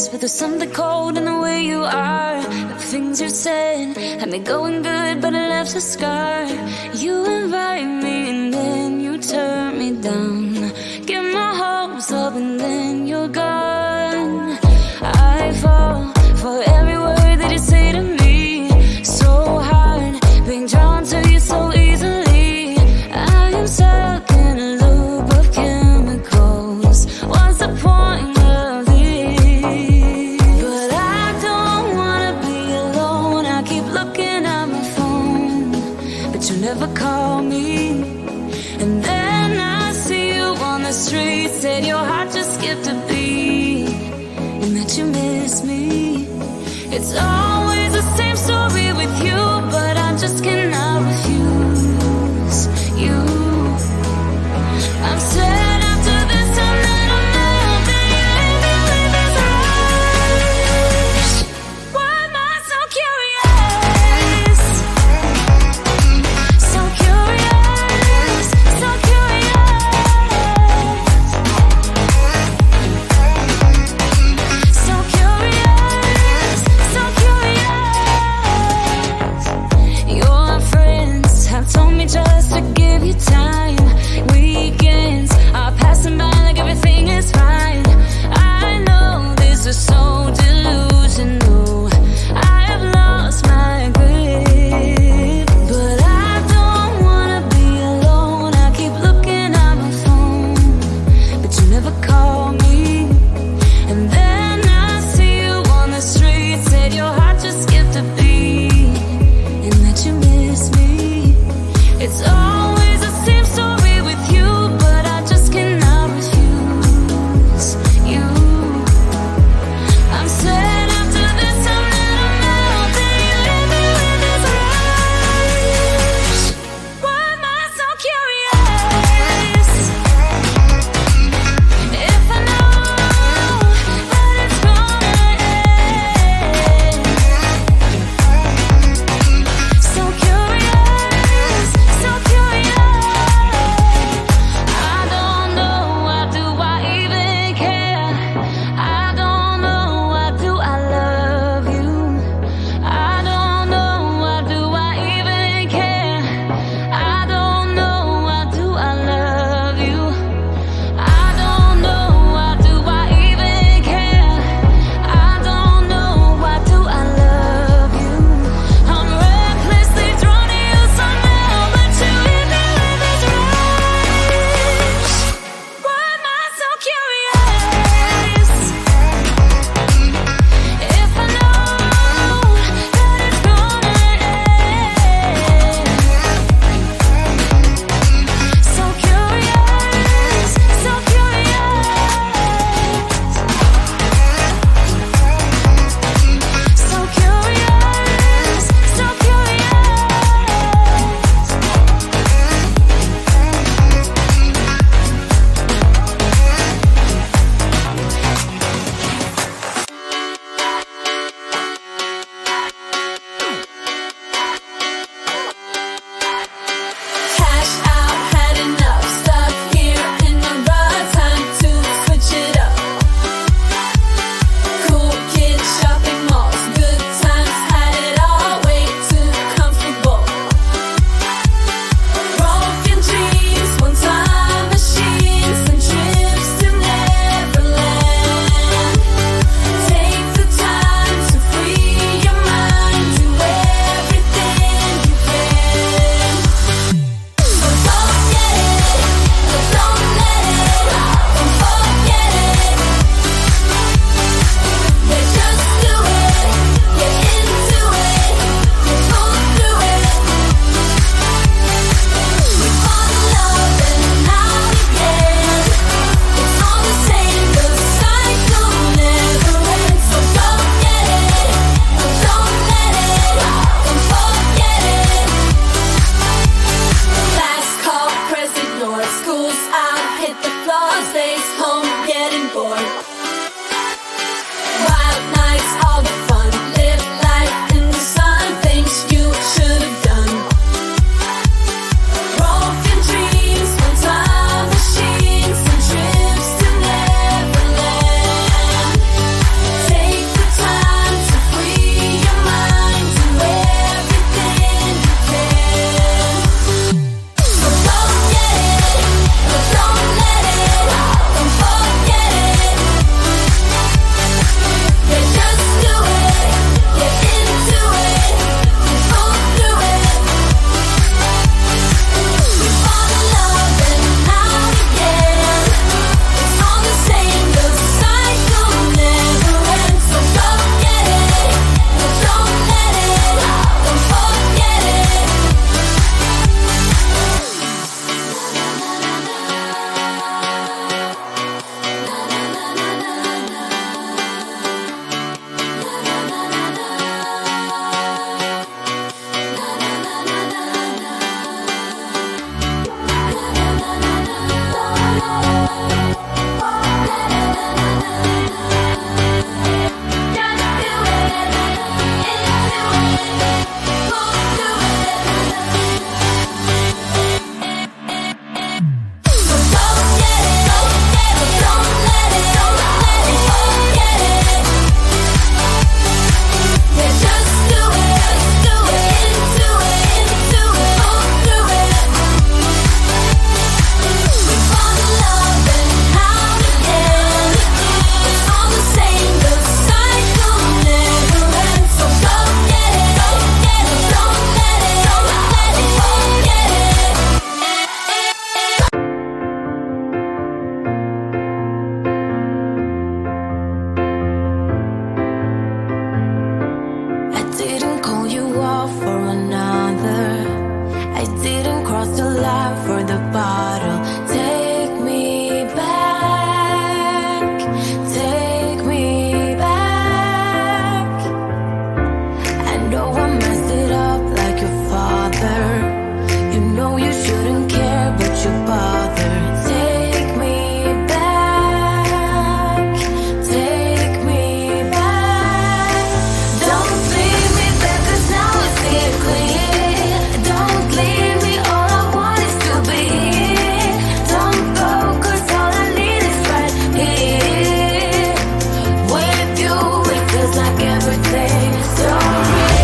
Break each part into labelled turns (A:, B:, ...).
A: this, but there's something cold in the way you are. The things you said had me going good, but it left a scar. You invite me and then you turn me down. Get my hopes up and then you're gone. I fall for every word that you say to me. So hard, being drawn to you so easily. I am stuck in a loop of chemicals. What's the point of this? But I don't wanna be alone. I keep looking at my phone, but you never call me. And then I see you on the street. Said your heart just skipped a beat, and that you miss me. It's always the same story with you, but I just cannot refuse you. I'm sad after this time that I'm out there. This rush. Why am I so curious? So curious, so curious. So curious, so curious. Your friends have told me just to give you time. Weekends are passing by like everything is fine. I know this is so delusional. I have lost my grip, but I don't wanna be alone. I keep looking at my phone, but you never call me. And then I see you on the street. Said your heart just skipped a beat, and that you miss me. It's always the same story with you, but I just cannot refuse you. I'm sad after this time that I'm out there. You leave me with this rush. Why am I so curious? If I know that it's gonna end. So curious, so curious. I don't know, why do I even care? I don't know, why do I love you? I don't know, why do I even care? I don't know, why do I love you? I don't know, why do I even care? I don't know, why do I love you? I'm recklessly drawn to you somehow, but you leave me with this rush. Why am I so curious? If I know that it's gonna end. So curious, so curious. So curious, so Cash out, had enough. Stuck here in the rut. Time to switch it up. Cool kid shopping malls. Good times, had it all. Way too comfortable. Broken dreams, one-time machines, and trips to Neverland. Take the time to free your mind. Do everything you can. So don't get it, don't let it, don't forget it. Yeah, just do it, get into it, you pull through it. We fall in love and out again. It's all the same, the cycle never ends. So don't get it, don't let it, don't forget it. Last call, press ignore. School's out, hit the floor. Stays home, getting bored. Wild nights, all the fun. Live life in the sun. Things you should have done. Broken dreams, one-time machines, and trips to Neverland. know you shouldn't care, but you bother. Take me back, take me back. Don't leave me back, 'cause now I see it clear. Don't leave me, all I want is to be here. Don't go, 'cause all I need is right here. With you, it feels like everything is so real.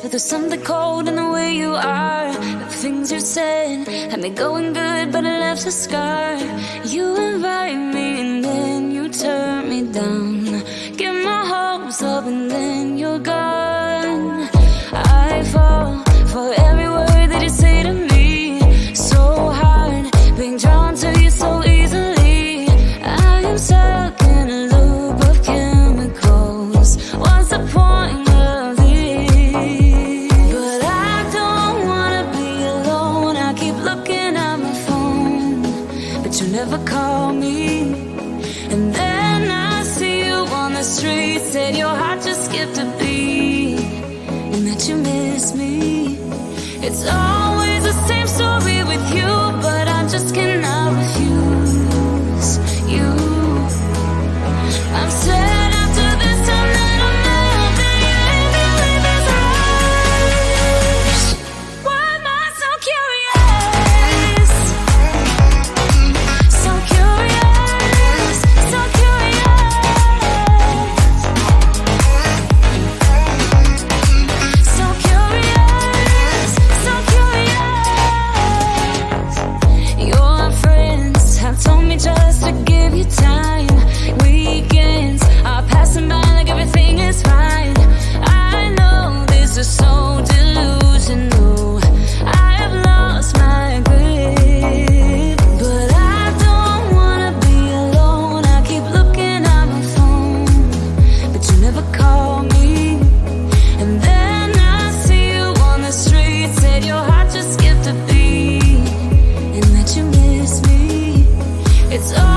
A: But there's something cold in the way you are. The things you said had me going good, but it left a scar. You invite me and then you turn me down. Get my hopes up and then you're gone. I fall for every word that you say to me. So hard being drawn to you so easily. I am stuck in a loop of chemicals. What's the point? You never call me, and then I see you on the street. Said your heart just skipped a beat, and that you miss me. It's always the same story with you, but I just cannot refuse you. I've said after this time that I'm not leave this rush. Why am I so curious? So curious, so curious. So curious, so curious. Your friends have told me just to give you time. Weekends are passing by like everything is fine. I know this is so delusional. I have lost my grip, but I don't wanna be alone. I keep looking at my phone, but you never call me. And then I see you on the street. Said your heart just skipped a beat, and that you miss me. It's all